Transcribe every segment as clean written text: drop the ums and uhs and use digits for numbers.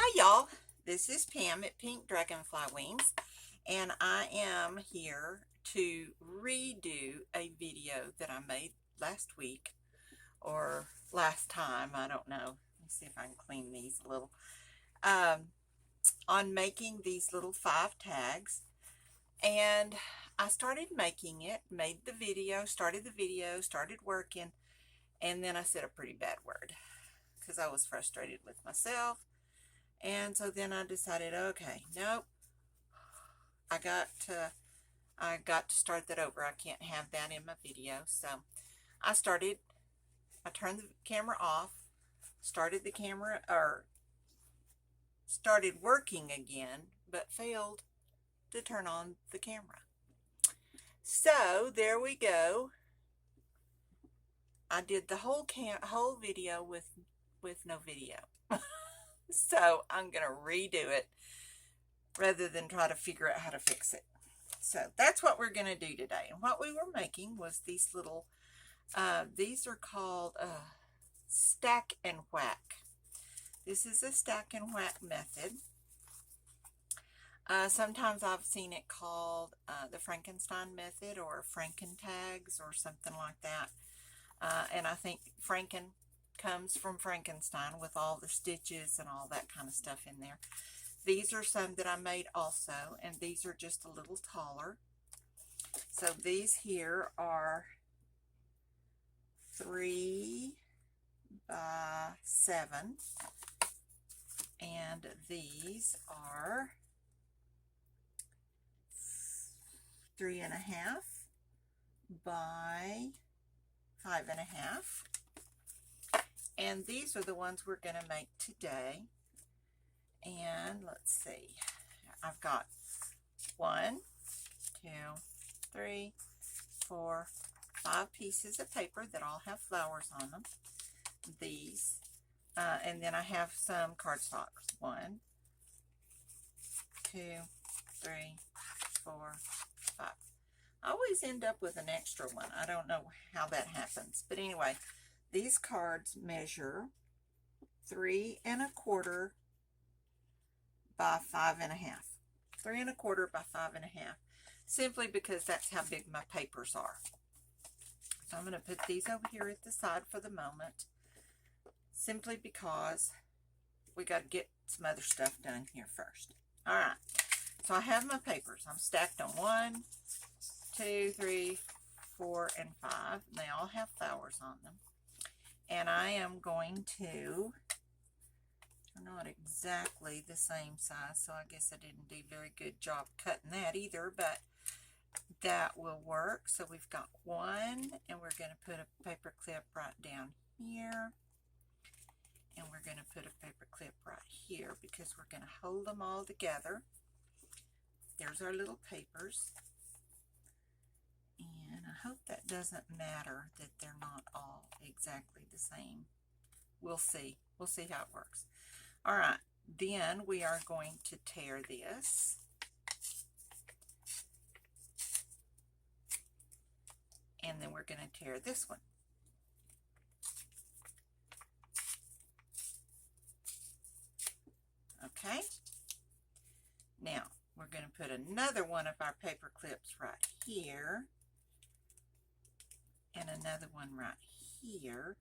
Hi y'all, this is Pam at Pink Dragonfly Wings, and I am here to redo a video that I made last week or last time, I don't know. Let me see if I can clean these a little. Um, on making these little 5 tags, and I started making it, made the video, started working, and then I said a pretty bad word because I was frustrated with myself. And so then I decided, okay, nope, I got to I got to start that over. I can't have that in my video. So I started I turned the camera off, started the camera or started working again, but failed to turn on the camera. So there we go. I did the whole video with no video. So I'm gonna redo it rather than try to figure out how to fix it. So that's what we're going to do today. And what we were making was these little, these are called stack and whack. This is a stack and whack method. Sometimes I've seen it called the Frankenstein method or Frankentags or something like that. And I think Franken comes from Frankenstein with all the stitches and all that kind of stuff in there. These are some that I made also, and these are just a little taller. So these here are 3 by 7, and these are 3.5 by 5.5. And these are the ones we're going to make today. And let's see, I've got 1, 2, 3, 4, 5 pieces of paper that all have flowers on them. These, and then I have some cardstock. 1, 2, 3, 4, 5. I always end up with an extra one. I don't know how that happens. But anyway, these cards measure 3.25 by 5.5. 3.25 by 5.5. Simply because that's how big my papers are. So I'm going to put these over here at the side for the moment. Simply because we got to get some other stuff done here first. Alright. So I have my papers. I'm stacked on 1, 2, 3, 4, and 5. And they all have flowers on them. And I am going to, they're not exactly the same size, so I guess I didn't do a very good job cutting that either, but that will work. So we've got 1, and we're going to put a paper clip right down here. And we're going to put a paper clip right here because we're going to hold them all together. There's our little papers. And I hope that doesn't matter that they're not all exactly the same. We'll see. We'll see how it works. All right. Then we are going to tear this. And then we're going to tear this one. Okay. Now, we're going to put another one of our paper clips right here. And another one right here.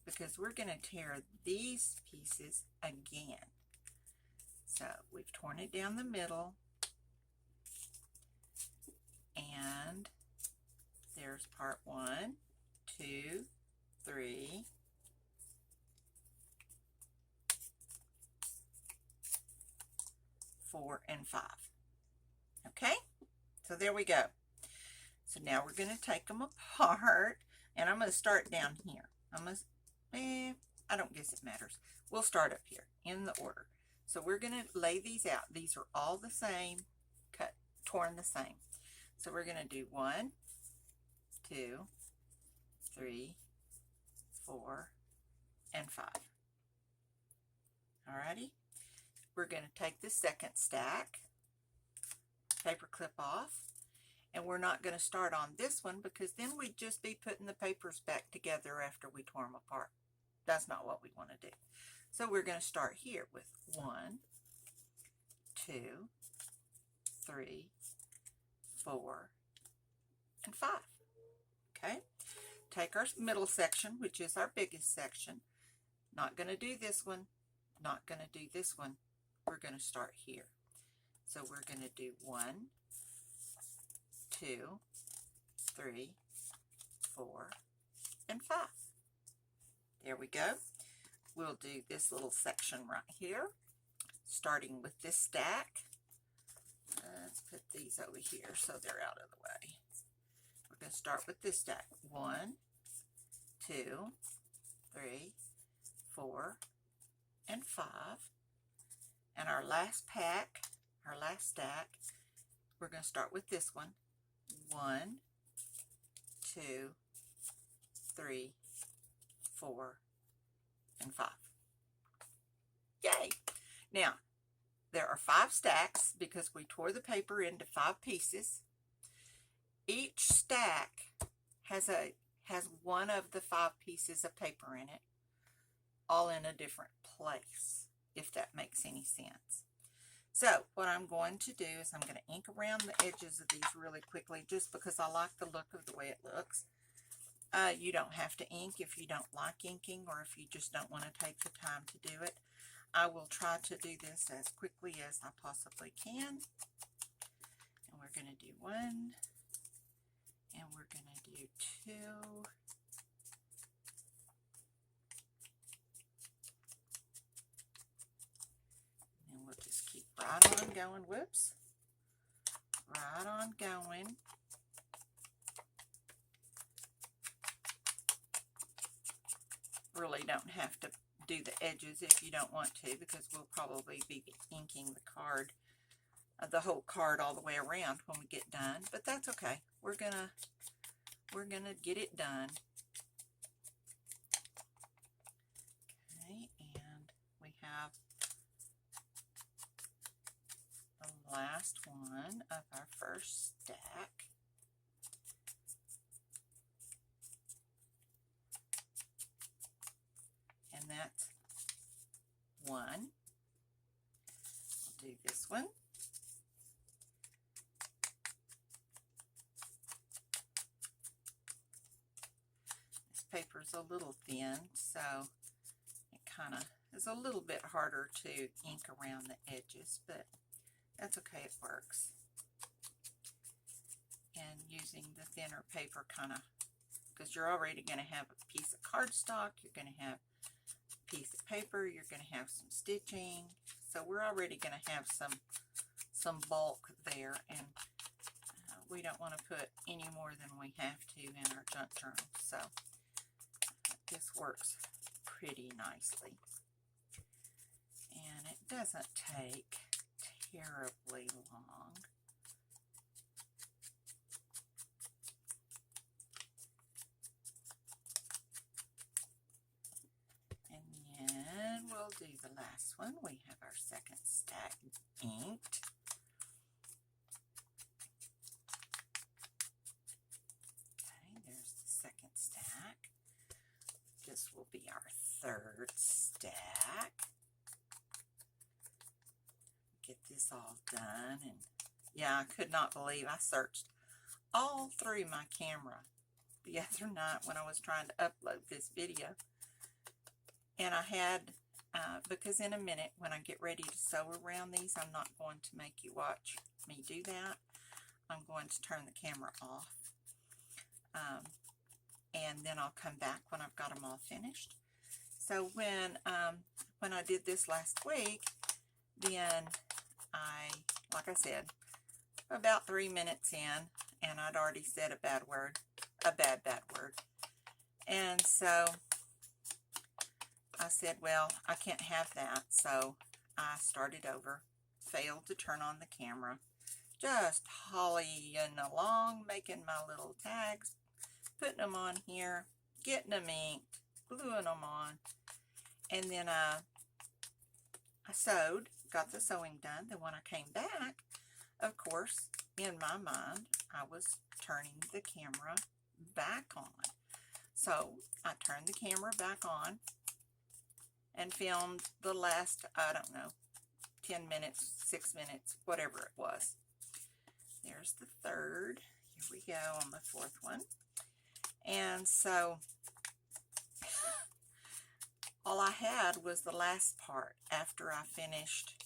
Because we're going to tear these pieces again. So, we've torn it down the middle. And there's part 1, 2, 3, 4, and 5. Okay? So there we go. So now we're going to take them apart, and I'm going to start down here. I don't guess it matters. We'll start up here in the order. So we're going to lay these out. These are all the same, torn the same. So we're going to do 1, 2, 3, 4, and 5. Alrighty. We're going to take the second stack, paper clip off, and we're not going to start on this one because then we'd just be putting the papers back together after we tore them apart. That's not what we want to do. So we're going to start here with 1, 2, 3, 4, and 5. Okay, take our middle section, which is our biggest section. Not going to do this one, not going to do this one. We're going to start here. So we're going to do 1, 2, 3, 4, and 5. There we go. We'll do this little section right here, starting with this stack. Let's put these over here so they're out of the way. We're going to start with this stack. 1, 2, 3, 4, and 5. And our last pack, our last stack, we're going to start with this one. 1, 2, 3, 4, and 5. Yay! Now, there are 5 stacks because we tore the paper into 5 pieces. Each stack has one of the 5 pieces of paper in it, all in a different place, if that makes any sense. So what I'm going to do is I'm going to ink around the edges of these really quickly just because I like the look of the way it looks. You don't have to ink if you don't like inking or if you just don't want to take the time to do it. I will try to do this as quickly as I possibly can. And we're going to do 1, and we're going to do 2. And we'll just keep right on going. Whoops. Right on going. Really don't have to do the edges if you don't want to, because we'll probably be inking the card, the whole card all the way around when we get done, but that's okay. We're gonna get it done. Okay, and we have the last one of our first stack. And that's 1. I'll do this one. This paper is a little thin, so it kind of is a little bit harder to ink around the edges, but that's okay, it works. And using the thinner paper kind of, because you're already going to have a piece of cardstock, you're going to have piece of paper, you're going to have some stitching, so we're already going to have some bulk there, and we don't want to put any more than we have to in our junk journal, so this works pretty nicely, and it doesn't take terribly long. And we'll do the last one. We have our second stack inked. Okay, there's the second stack. This will be our third stack. Get this all done. And yeah, I could not believe I searched all through my camera the other night when I was trying to upload this video. And I had, because in a minute when I get ready to sew around these, I'm not going to make you watch me do that. I'm going to turn the camera off. And then I'll come back when I've got them all finished. So when I did this last week, then like I said, about 3 minutes in, and I'd already said a bad word. And so I said, well, I can't have that, so I started over, failed to turn on the camera, just hollying along, making my little tags, putting them on here, getting them inked, gluing them on, and then I sewed, got the sewing done. Then when I came back, of course, in my mind, I was turning the camera back on. So I turned the camera back on, and filmed the last, I don't know, 10 minutes, 6 minutes, whatever it was. There's the third. Here we go on the fourth one. And so all I had was the last part after I finished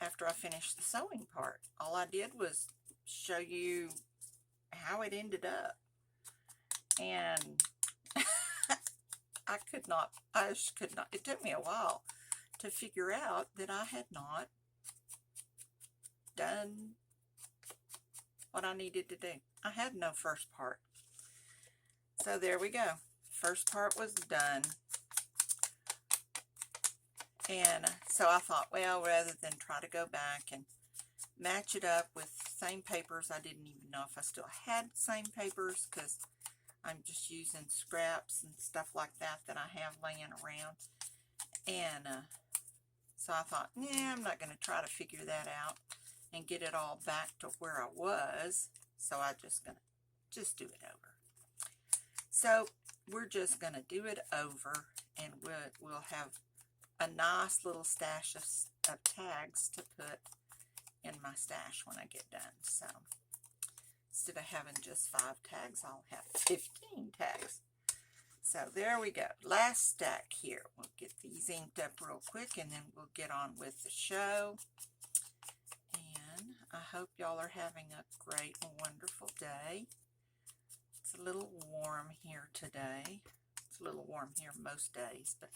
the sewing part. All I did was show you how it ended up. And I just could not, it took me a while to figure out that I had not done what I needed to do. I had no first part. So there we go. First part was done. And so I thought, well, rather than try to go back and match it up with same papers, I didn't even know if I still had same papers, because I'm just using scraps and stuff like that I have laying around. And so I thought, yeah, I'm not going to try to figure that out and get it all back to where I was. So I'm just going to do it over. So we're just going to do it over, and we'll have a nice little stash of tags to put in my stash when I get done. So instead of having just 5 tags, I'll have 15 tags. So there we go. Last stack here. We'll get these inked up real quick, and then we'll get on with the show. And I hope y'all are having a great and wonderful day. It's a little warm here today. It's a little warm here most days, but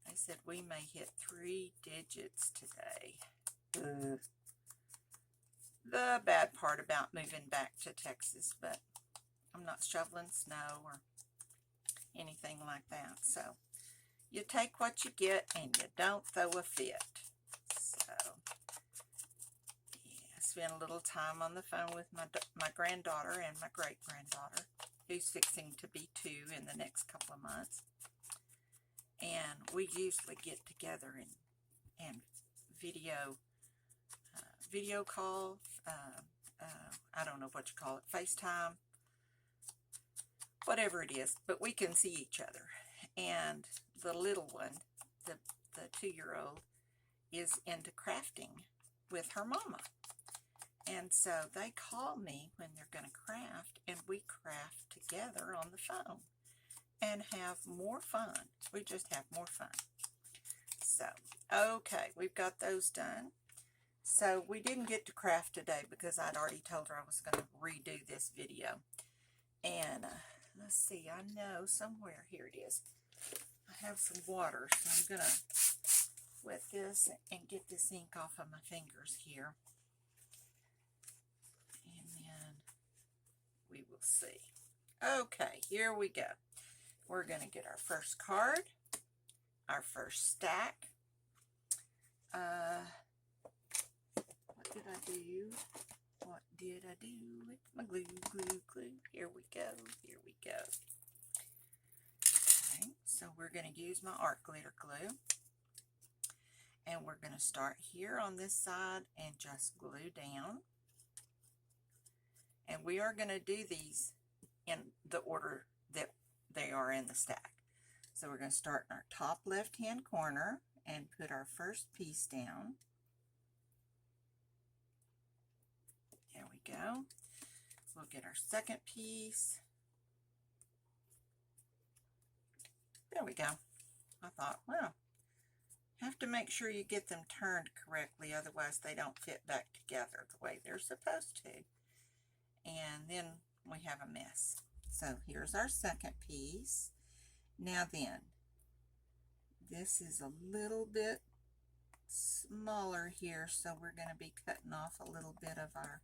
they said we may hit 3 digits today. The bad part about moving back to Texas, but I'm not shoveling snow or anything like that. So you take what you get and you don't throw a fit. So yeah, spend a little time on the phone with my granddaughter and my great-granddaughter, who's fixing to be 2 in the next couple of months. And we usually get together and video call, I don't know what you call it, FaceTime, whatever it is, but we can see each other. And the little one, the 2-year-old, is into crafting with her mama. And so they call me when they're going to craft, and we craft together on the phone and have more fun. We just have more fun. So, okay, we've got those done. So we didn't get to craft today because I'd already told her I was going to redo this video. And let's see, I know somewhere, here it is. I have some water, so I'm going to wet this and get this ink off of my fingers here. And then we will see. Okay, here we go. We're going to get our first card, our first stack. What did I do? What did I do with my glue? Here we go. Here we go. Okay, so we're going to use my art glitter glue. And we're going to start here on this side and just glue down. And we are going to do these in the order that they are in the stack. So we're going to start in our top left hand corner and put our first piece down. There we go. We'll get our second piece. There we go. I thought, well, have to make sure you get them turned correctly, otherwise they don't fit back together the way they're supposed to. And then we have a mess. So here's our second piece. Now then, this is a little bit smaller here, so we're going to be cutting off a little bit of our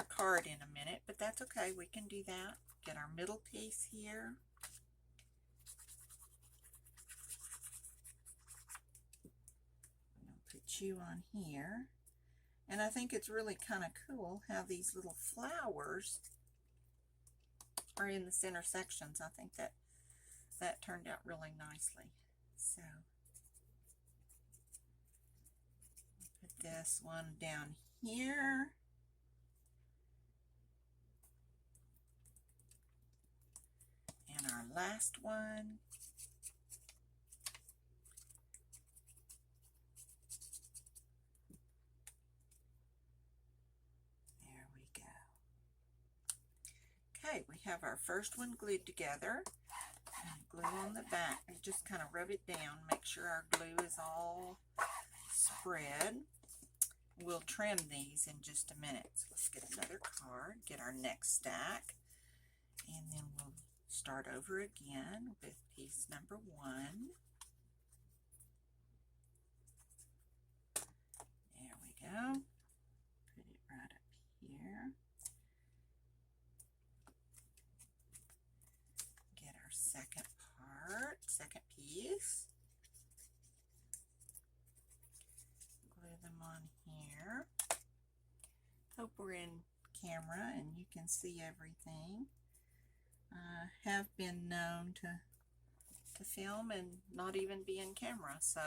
card in a minute, but that's okay. We can do that. Get our middle piece here. I'm going to put you on here. And I think it's really kind of cool how these little flowers are in the center sections. I think that turned out really nicely. So put this one down here. And our last one have our first one glued together. And glue on the back, and just kind of rub it down, make sure our glue is all spread. We'll trim these in just a minute. So let's get another card, get our next stack, and then we'll start over again with piece number 1. There we go. Put it right up here. Get our second part, second piece. Glue them on here. Hope we're in camera and you can see everything. I have been known to film and not even be in camera, so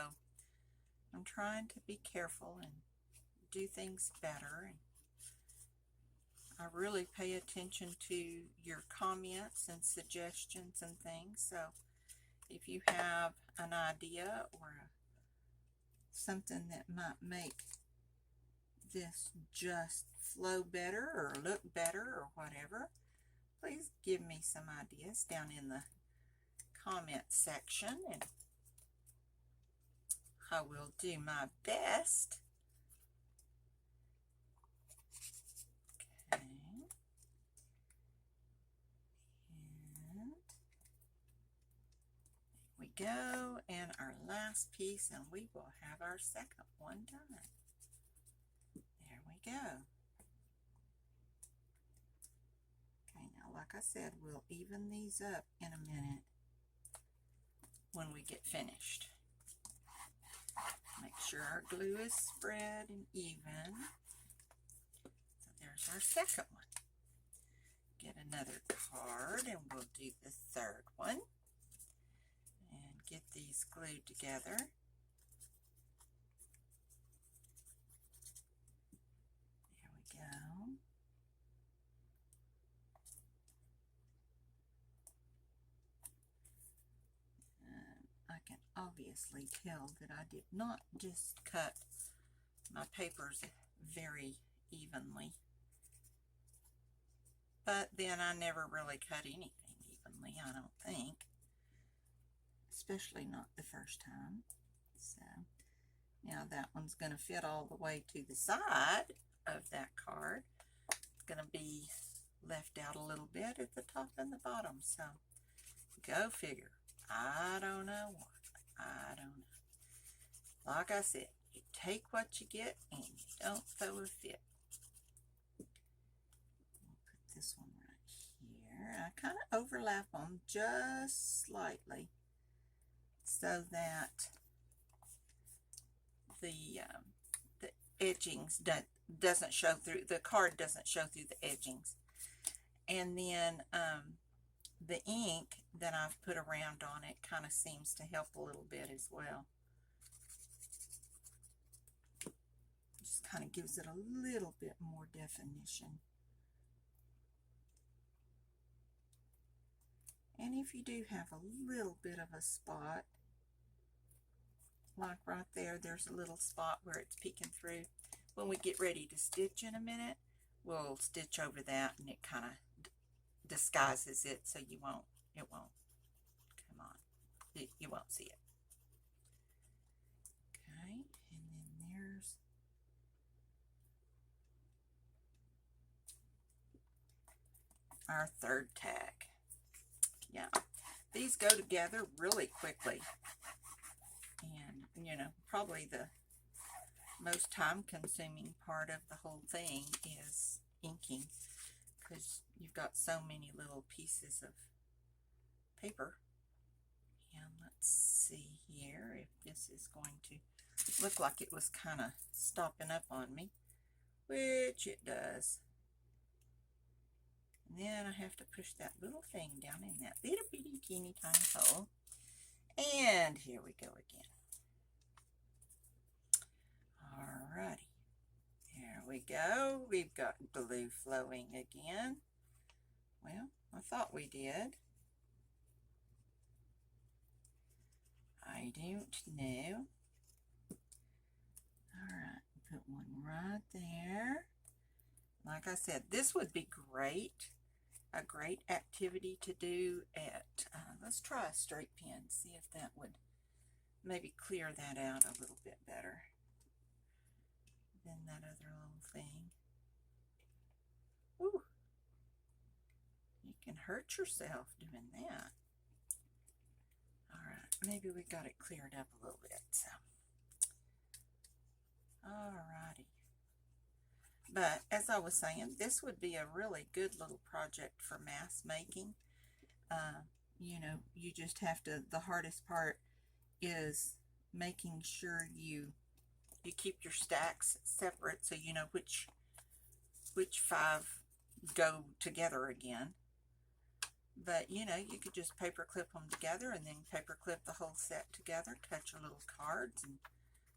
I'm trying to be careful and do things better. And I really pay attention to your comments and suggestions and things, so if you have an idea or something that might make this just flow better or look better or whatever, please give me some ideas down in the comment section, and I will do my best. Okay. And there we go, and our last piece, and we will have our second one done. There we go. Okay, now like I said, we'll even these up in a minute when we get finished. Make sure our glue is spread and even. So there's our second one. Get another card and we'll do the third one. And get these glued together. There we go. I can obviously tell that I did not just cut my papers very evenly, but then I never really cut anything evenly, I don't think, especially not the first time. So now that one's going to fit all the way to the side of that card. It's going to be left out a little bit at the top and the bottom, so go figure. I don't know what. I don't know. Like I said, you take what you get and you don't throw a fit. We'll put this one right here. I kind of overlap them just slightly so that the edgings doesn't show through, the card doesn't show through the edgings. And then the ink that I've put around on it kind of seems to help a little bit as well. Just kind of gives it a little bit more definition. And if you do have a little bit of a spot, like right there, there's a little spot where it's peeking through. When we get ready to stitch in a minute, we'll stitch over that and it kind of disguises it so it won't come on. You won't see it. Okay, and then there's our third tag. Yeah, these go together really quickly. And, you know, probably the most time-consuming part of the whole thing is inking, because you've got so many little pieces of paper. And let's see here if this is going to look like it was kind of stopping up on me, which it does. And then I have to push that little thing down in that little bitty teeny tiny hole. And here we go again. Alrighty. There we go. We've got glue flowing again. Well, I thought we did. I don't know. Alright, put one right there. Like I said, this would be great a great activity to do at, let's try a straight pen, see if that would maybe clear that out a little bit better than that other little thing. Ooh, you can hurt yourself doing that. Alright, maybe we got it cleared up a little bit. So. Alrighty. But as I was saying, this would be a really good little project for mask making. You know, you just have to, the hardest part is making sure you keep your stacks separate so you know which 5 go together again. But you know, you could just paper clip them together and then paper clip the whole set together, cut your little cards and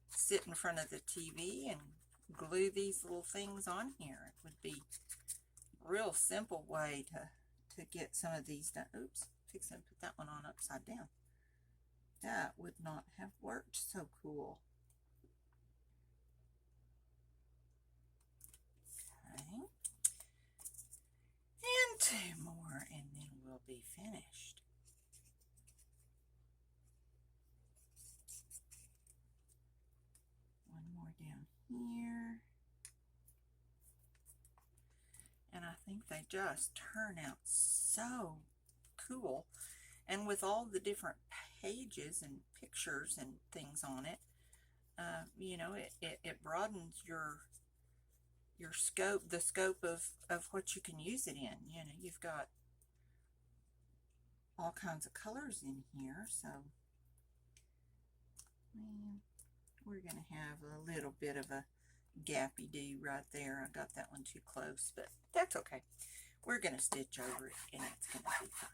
sit in front of the TV and glue these little things on here. It would be a real simple way to get some of these done. Oops, fix and put that one on upside down. That would not have worked so cool. Okay. And 2 more and then we'll be finished. One more down here. And I think they just turn out so cool. And with all the different pages and pictures and things on it, you know, it broadens your scope, the scope of what you can use it in. You know, you've got all kinds of colors in here, so we're going to have a little bit of a gappy do right there. I got that one too close, but that's okay. We're going to stitch over it and it's going to be fine.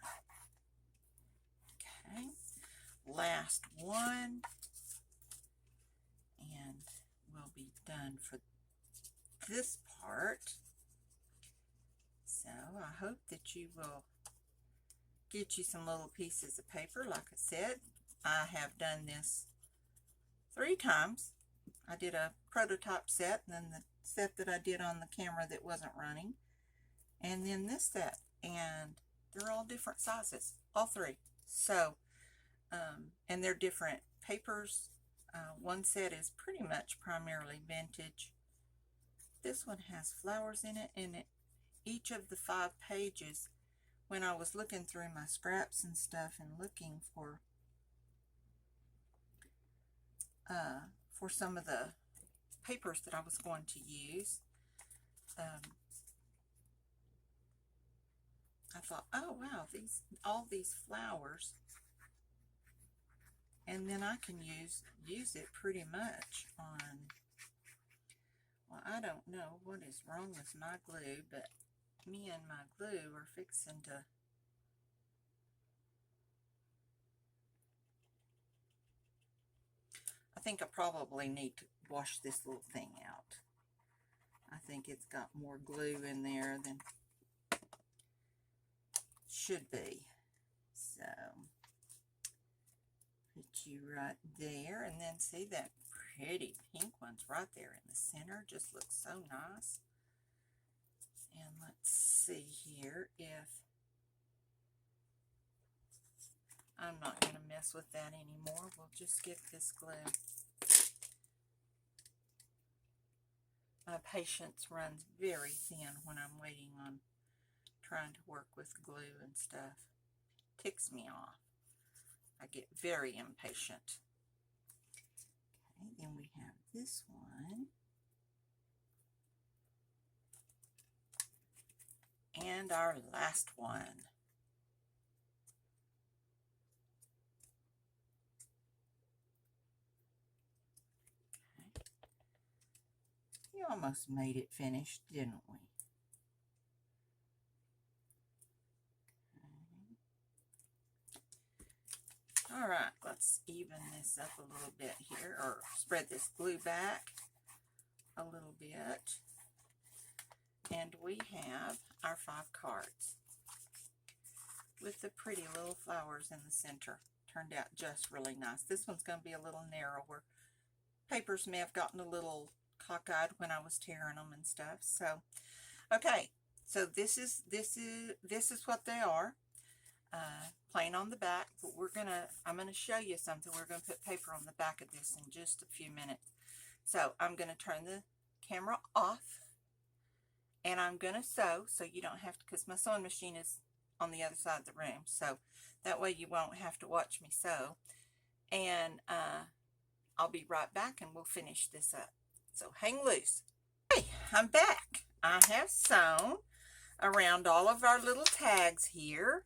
Okay, last one and we'll be done for this part. So I hope that you will get you some little pieces of paper. Like I said, I have done this 3 times. I did a prototype set, and then the set that I did on the camera that wasn't running, and then this set, and they're all different sizes, all 3. So, and they're different papers. One set is pretty much primarily vintage. This one has flowers in it, and each of the 5 pages, when I was looking through my scraps and stuff and looking for some of the papers that I was going to use, I thought, oh wow, all these flowers, and then I can use it pretty much on, well, I don't know what is wrong with my glue, but me and my glue are fixing to I think I probably need to wash this little thing out. I think it's got more glue in there than should be. So put you right there, and then see that pretty pink one's right there in the center. Just looks so nice. And let's see here if I'm not going to mess with that anymore. We'll just get this glue. My patience runs very thin when I'm waiting on trying to work with glue and stuff. Ticks me off. I get very impatient. Okay, then we have this one. And our last one. We almost made it finished, didn't we? Okay. All right, let's even this up a little bit here, or spread this glue back a little bit. And we have our 5 cards with the pretty little flowers in the center. Turned out just really nice. This one's going to be a little narrower. Papers may have gotten a little cockeyed when I was tearing them and stuff. So, okay, So this is what they are. Plain on the back, but I'm gonna show you something. We're gonna put paper on the back of this in just a few minutes. So I'm gonna turn the camera off, and I'm gonna sew, so you don't have to, because my sewing machine is on the other side of the room, so that way you won't have to watch me sew. And I'll be right back and we'll finish this up. So hang loose. Hey, I'm back. I have sewn around all of our little tags here.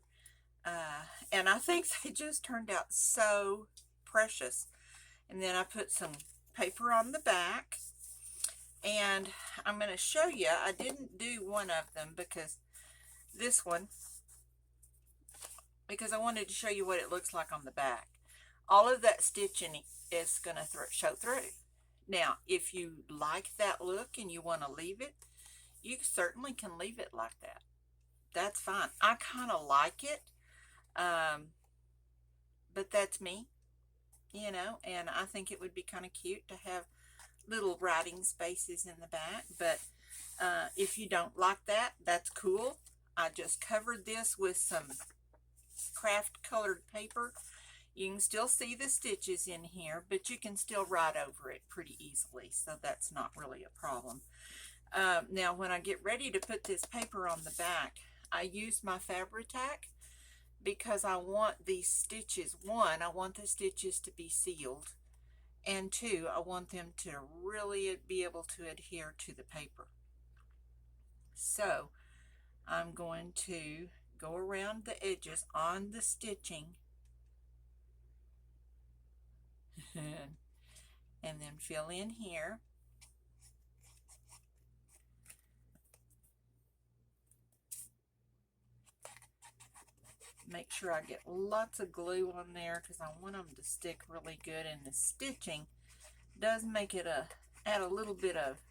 And I think they just turned out so precious. And then I put some paper on the back, and I'm going to show you. I didn't do one of them because I wanted to show you what it looks like on the back. All of that stitching is going to show through. Now, if you like that look and you want to leave it, you certainly can leave it like that. That's fine. I kind of like it. But that's me, and I think it would be kind of cute to have little writing spaces in the back. But if you don't like that, that's cool. I just covered this with some craft colored paper. You can still see the stitches in here, but you can still write over it pretty easily, so that's not really a problem. Now, when I get ready to put this paper on the back, I use my Fabri-Tac, because I want these stitches, one, I want the stitches to be sealed, and two, I want them to really be able to adhere to the paper. So I'm going to go around the edges on the stitching and then fill in here. Make sure I get lots of glue on there because I want them to stick really good, and the stitching does make it add a little bit of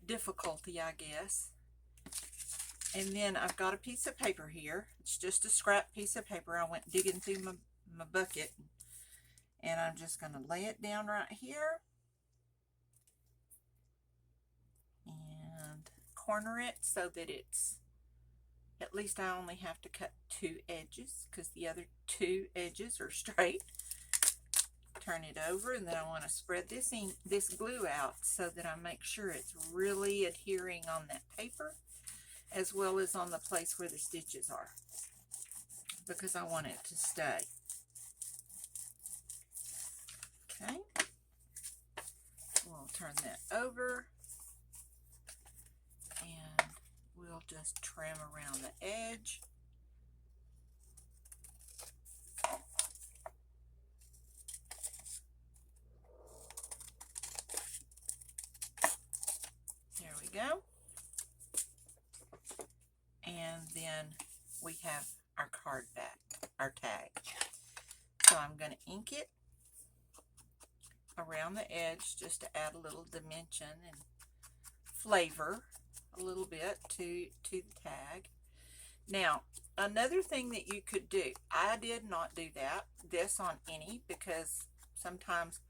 difficulty, I guess. And then I've got a piece of paper here. It's just a scrap piece of paper. I went digging through my bucket, and I'm just going to lay it down right here and corner it so that it's, at least I only have to cut 2 edges because the other 2 edges are straight. Turn it over, and then I want to spread this glue out so that I make sure it's really adhering on that paper as well as on the place where the stitches are, because I want it to stay. Okay, we'll turn that over, and we'll just trim around the edge. There we go. And then we have our card back, our tag. So I'm going to ink it around the edge just to add a little dimension and flavor a little bit to the tag. Now, another thing that you could do, I did not do this on any, because sometimes,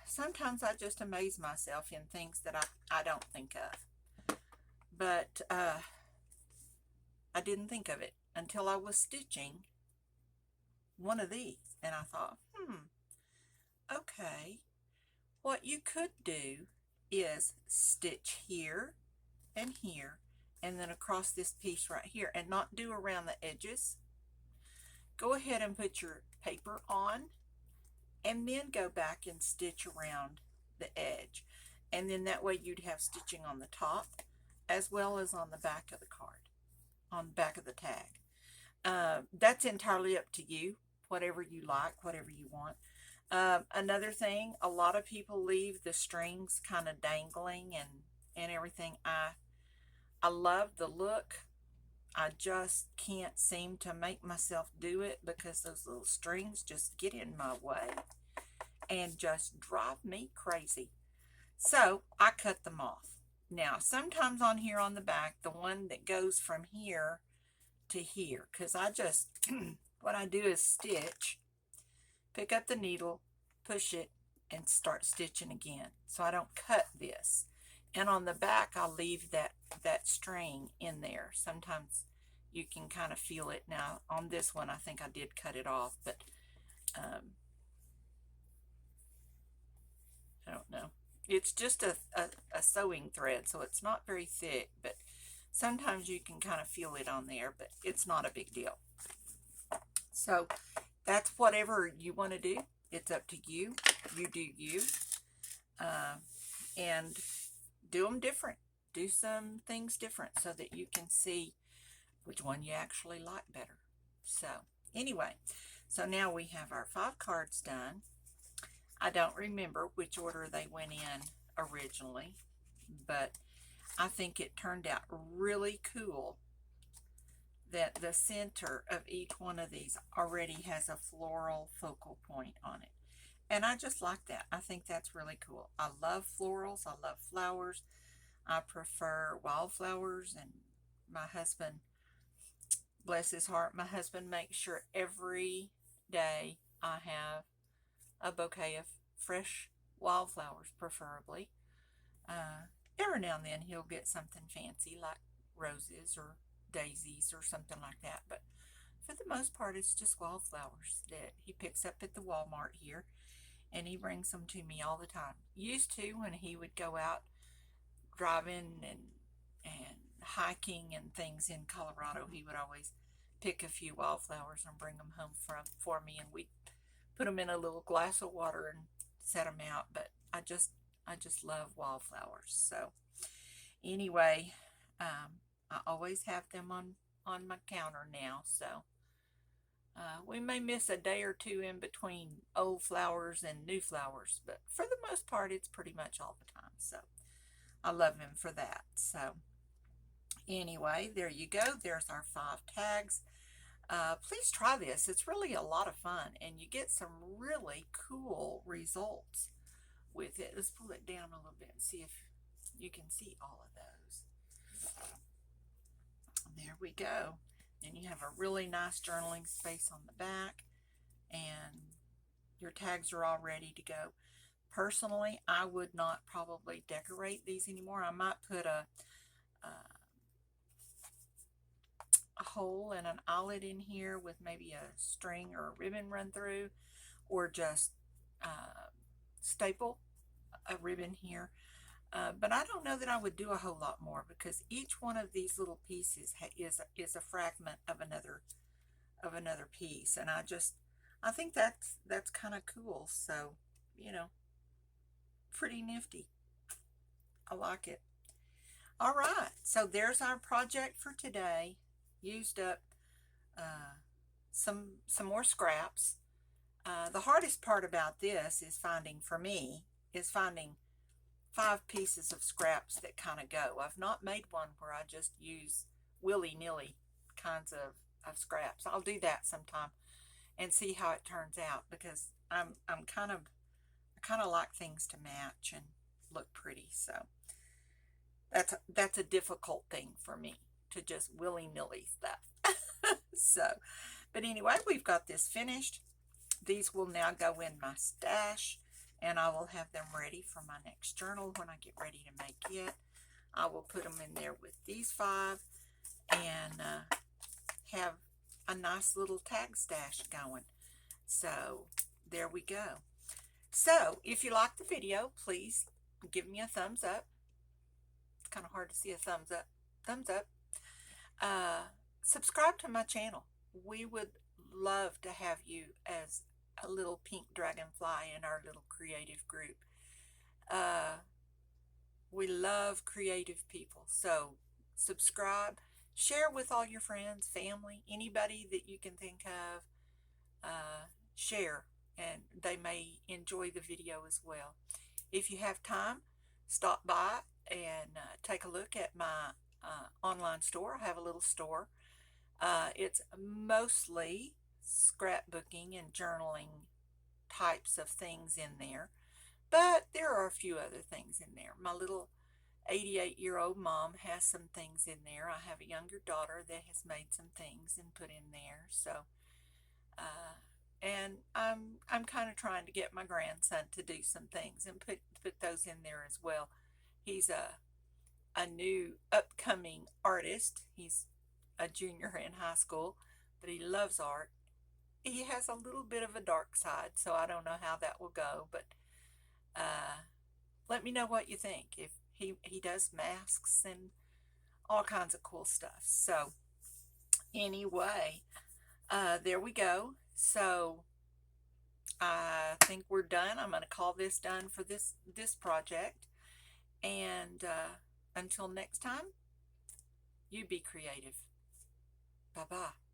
sometimes I just amaze myself in things that I don't think of. But I didn't think of it until I was stitching one of these, and I thought, okay, what you could do is stitch here and here, and then across this piece right here, and not do around the edges. Go ahead and put your paper on, and then go back and stitch around the edge, and then that way you'd have stitching on the top as well as on the back of the card, on the back of the tag. That's entirely up to you, whatever you like, whatever you want. Another thing, a lot of people leave the strings kind of dangling and everything. I love the look. I just can't seem to make myself do it because those little strings just get in my way and just drive me crazy. So I cut them off. Now, sometimes on here on the back, the one that goes from here to here, because I just, what I do is stitch, pick up the needle, push it, and start stitching again. So I don't cut this. And on the back, I'll leave that string in there. Sometimes you can kind of feel it. Now, on this one, I think I did cut it off, but I don't know. It's just a sewing thread, so it's not very thick, but sometimes you can kind of feel it on there, but it's not a big deal. So that's whatever you want to do. It's up to you. You do you. And do them different. Do some things different so that you can see which one you actually like better. So anyway, so now we have our 5 cards done. I don't remember which order they went in originally, but I think it turned out really cool that the center of each one of these already has a floral focal point on it. And I just like that. I think that's really cool. I love florals. I love flowers. I prefer wildflowers, and my husband, bless his heart, my husband makes sure every day I have a bouquet of fresh wildflowers, preferably. Every now and then he'll get something fancy like roses or daisies or something like that, but for the most part it's just wildflowers that he picks up at the Walmart here, and he brings them to me all the time. Used to, when he would go out driving and hiking and things in Colorado, he would always pick a few wildflowers and bring them home for me, and we'd put them in a little glass of water and set them out. But I just love wildflowers. So anyway, I always have them on my counter now. So we may miss a day or two in between old flowers and new flowers, but for the most part, it's pretty much all the time. So I love him for that. So anyway, there you go. There's our 5 tags. Please try this. It's really a lot of fun, and you get some really cool results with it. Let's pull it down a little bit and see if you can see all of those. There we go. Then you have a really nice journaling space on the back, and your tags are all ready to go. Personally, I would not probably decorate these anymore. I might put a hole and an eyelet in here with maybe a string or a ribbon run through, or just staple a ribbon here. But I don't know that I would do a whole lot more, because each one of these little pieces is a fragment of another piece, and I think that's kind of cool. So, pretty nifty. I like it. All right, so there's our project for today. Used up some more scraps. The hardest part about this is finding 5 pieces of scraps that kind of go. I've not made one where I just use willy-nilly kinds of scraps. I'll do that sometime and see how it turns out, because I kind of like things to match and look pretty. So that's a difficult thing for me, to just willy-nilly stuff. So, but anyway, we've got this finished. These will now go in my stash, and I will have them ready for my next journal when I get ready to make it. I will put them in there with these 5 and have a nice little tag stash going. So there we go. So if you like the video, please give me a thumbs up. It's kind of hard to see a thumbs up. Thumbs up. Subscribe to my channel. We would love to have you as a little pink dragonfly in our little creative group. We love creative people. So subscribe, share with all your friends, family, anybody that you can think of. Share, and they may enjoy the video as well. If you have time, stop by and take a look at my online store. I have a little store. It's mostly scrapbooking and journaling types of things in there, but there are a few other things in there. My little 88-year-old mom has some things in there. I have a younger daughter that has made some things and put in there. So and I'm kind of trying to get my grandson to do some things and put those in there as well. He's a new upcoming artist. He's a junior in high school, but he loves art. He has a little bit of a dark side, so I don't know how that will go, but uh, let me know what you think. If he does masks and all kinds of cool stuff. So anyway, there we go. So I think we're done. I'm going to call this done for this project. And until next time, you be creative. Bye bye.